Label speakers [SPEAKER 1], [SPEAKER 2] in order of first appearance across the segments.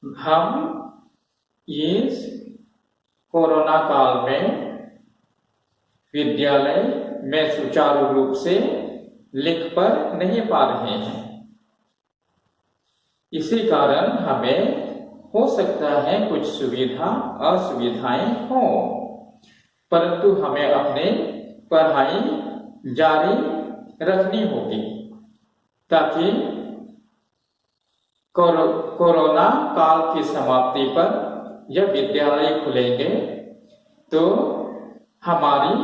[SPEAKER 1] हम इस कोरोना काल में विद्यालय में सुचारू रूप से लिख पढ़ नहीं पा रहे हैं। इसी कारण हमें हो सकता है कुछ सुविधा असुविधाएं हो, परंतु हमें अपने पढ़ाई जारी रखनी होगी ताकि कोरोना काल की समाप्ति पर जब विद्यालय खुलेंगे तो हमारी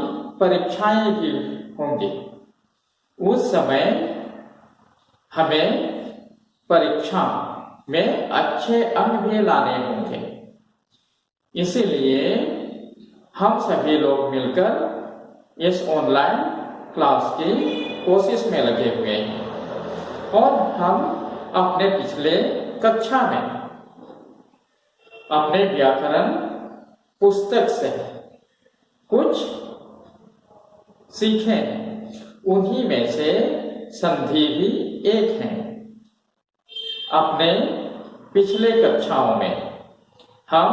[SPEAKER 1] परीक्षाएं भी होंगी। उस समय हमें परीक्षा में अच्छे अंक भी लाने होंगे। इसीलिए हम सभी लोग मिलकर इस ऑनलाइन क्लास की कोशिश में लगे हुए हैं और हम अपने पिछले कक्षा में अपने व्याकरण पुस्तक से कुछ सीखे हैं। उन्हीं में से संधि भी एक है। अपने पिछले कक्षाओं में हम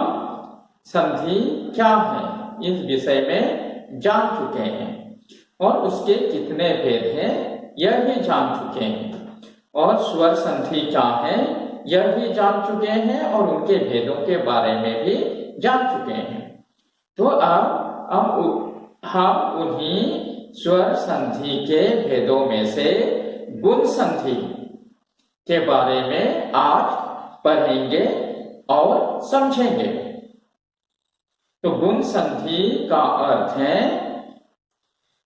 [SPEAKER 1] संधि क्या है इस विषय में जान चुके हैं और उसके कितने भेद हैं यह भी जान चुके हैं और स्वर संधि क्या है यह भी जान चुके हैं और उनके भेदों के बारे में भी जान चुके हैं। तो अब हम उन्हीं स्वर संधि के भेदों में से गुण संधि के बारे में आज पढ़ेंगे और समझेंगे। तो गुण संधि का अर्थ है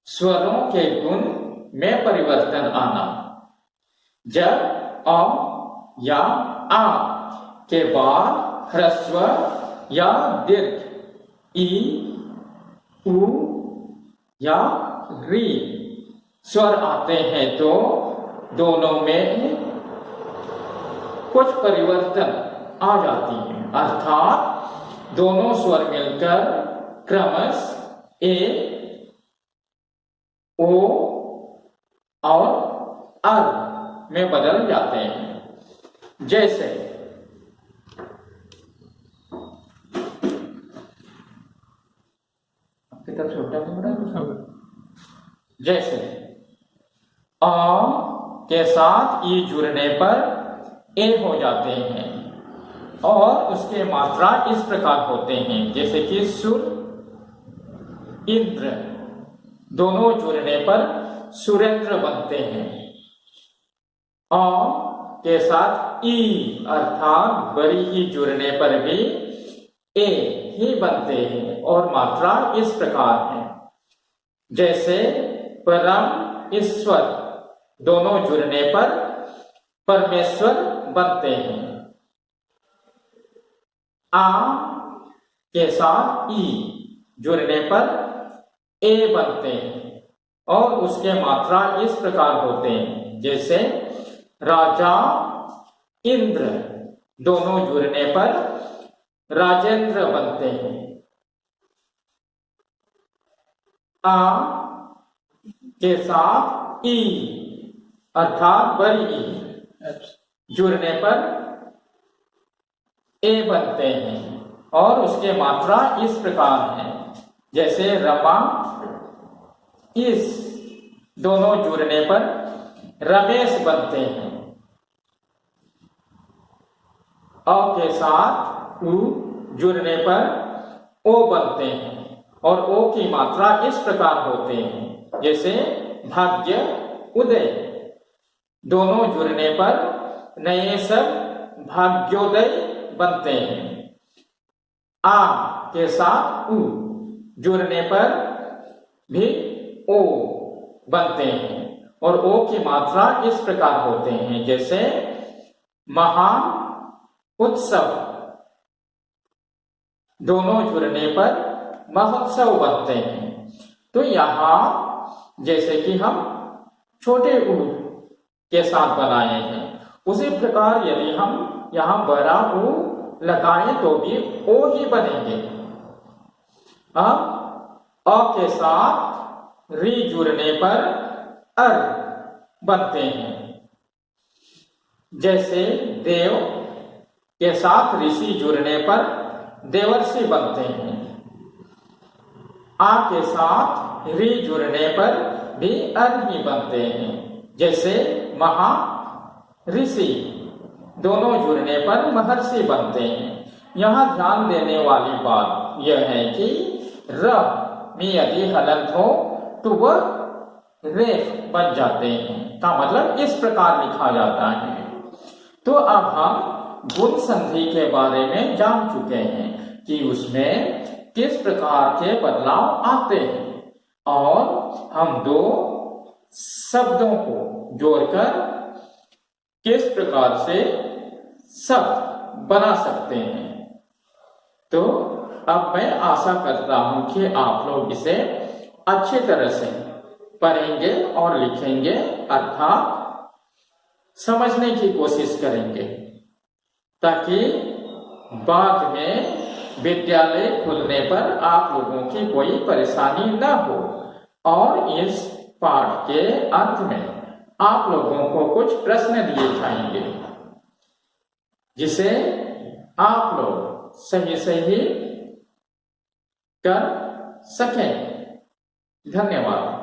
[SPEAKER 1] स्वरों के गुण में परिवर्तन आना। जब अ या आ के बाद ह्रस्व या दीर्घ ई, उ या री स्वर आते हैं तो दोनों में कुछ परिवर्तन आ जाती है, अर्थात दोनों स्वर मिलकर क्रमश ए, ओ और अर में बदल जाते हैं। जैसे जैसे अ के साथ ई जुड़ने पर ए हो जाते हैं और उसके मात्रा इस प्रकार होते हैं जैसे कि सुर, इंद्र दोनों जुड़ने पर सुरेंद्र बनते हैं। अ के साथ ई अर्थात बड़ी ही जुड़ने पर भी ए ही बनते हैं और मात्रा इस प्रकार है जैसे परम ईश्वर दोनों जुड़ने पर परमेश्वर बनते हैं। आ के साथ ई जुड़ने पर ए बनते हैं और उसके मात्रा इस प्रकार होते हैं जैसे राजा इंद्र दोनों जुड़ने पर राजेंद्र बनते हैं। आ के साथ ई अर्थात बड़ी ई जुड़ने पर ए बनते हैं और उसके मात्रा इस प्रकार है जैसे रमा इस दोनों जुड़ने पर रमेश बनते हैं। अ के साथ उ जुड़ने पर ओ बनते हैं और ओ की मात्रा इस प्रकार होते हैं जैसे भाग्य उदय दोनों जुड़ने पर नए सब भाग्योदय बनते हैं। आ के साथ उ जुड़ने पर भी ओ बनते हैं और ओ की मात्रा इस प्रकार होते हैं जैसे महान उत्सव दोनों जुड़ने पर महोत्सव बनते हैं। तो यहाँ जैसे कि हम छोटे उ के साथ बनाए हैं उसी प्रकार यदि हम यहाँ बड़ा उ लगाएं तो भी ओ ही बनेंगे। अब अ के साथ री जुड़ने पर अर बनते हैं जैसे देव के साथ ऋषि जुड़ने पर देवर्षि बनते हैं, आ के साथ ऋ जुड़ने पर भी अर्हि बनते हैं, जैसे महा ऋषि दोनों जुड़ने पर महर्षि बनते हैं। यहाँ ध्यान देने वाली बात यह है कि र में यदि हलंत हो तो वह रेफ बन जाते हैं, का मतलब इस प्रकार लिखा जाता है। तो अब हम गुण संधि के बारे में जान चुके हैं कि उसमें किस प्रकार के बदलाव आते हैं और हम दो शब्दों को जोड़कर किस प्रकार से शब्द बना सकते हैं। तो अब मैं आशा करता हूं कि आप लोग इसे अच्छी तरह से पढ़ेंगे और लिखेंगे, अर्थात समझने की कोशिश करेंगे, ताकि बाद में विद्यालय खुलने पर आप लोगों की कोई परेशानी न हो और इस पाठ के अंत में आप लोगों को कुछ प्रश्न दिए जाएंगे जिसे आप लोग सही सही कर सकें। धन्यवाद।